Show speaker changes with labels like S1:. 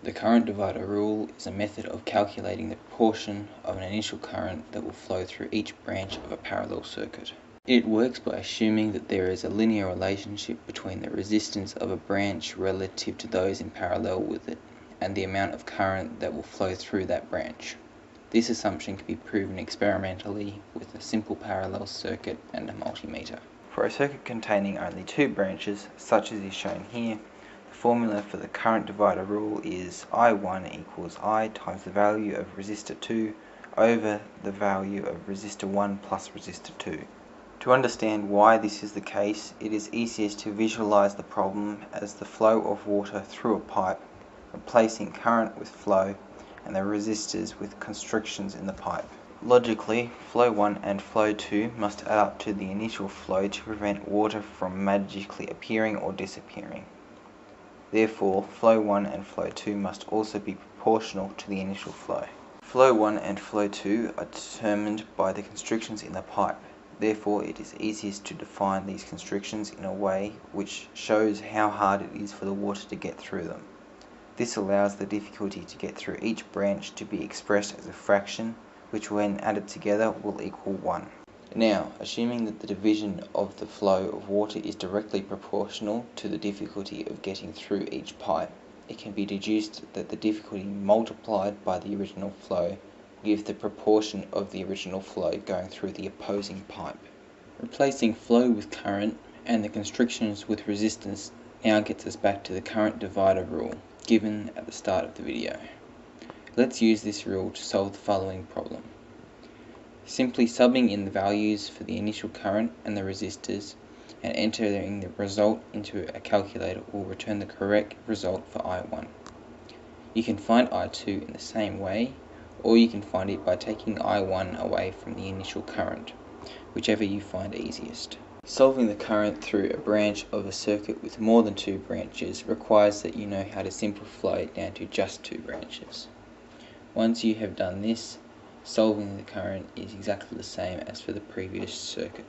S1: The current divider rule is a method of calculating the proportion of an initial current that will flow through each branch of a parallel circuit. It works by assuming that there is a linear relationship between the resistance of a branch relative to those in parallel with it, and the amount of current that will flow through that branch. This assumption can be proven experimentally with a simple parallel circuit and a multimeter. For a circuit containing only two branches, such as is shown here, the formula for the current divider rule is I1 equals I times the value of resistor 2 over the value of resistor 1 plus resistor 2. To understand why this is the case, it is easiest to visualize the problem as the flow of water through a pipe, replacing current with flow and the resistors with constrictions in the pipe. Logically, flow 1 and flow 2 must add up to the initial flow to prevent water from magically appearing or disappearing. Therefore, flow 1 and flow 2 must also be proportional to the initial flow. Flow 1 and flow 2 are determined by the constrictions in the pipe. Therefore, it is easiest to define these constrictions in a way which shows how hard it is for the water to get through them. This allows the difficulty to get through each branch to be expressed as a fraction, which when added together will equal 1. Now, assuming that the division of the flow of water is directly proportional to the difficulty of getting through each pipe, it can be deduced that the difficulty multiplied by the original flow gives the proportion of the original flow going through the opposing pipe. Replacing flow with current and the constrictions with resistance now gets us back to the current divider rule given at the start of the video. Let's use this rule to solve the following problem. Simply subbing in the values for the initial current and the resistors and entering the result into a calculator will return the correct result for I1. You can find I2 in the same way, or you can find it by taking I1 away from the initial current, whichever you find easiest. Solving the current through a branch of a circuit with more than two branches requires that you know how to simplify it down to just two branches. Once you have done this, solving the current is exactly the same as for the previous circuit.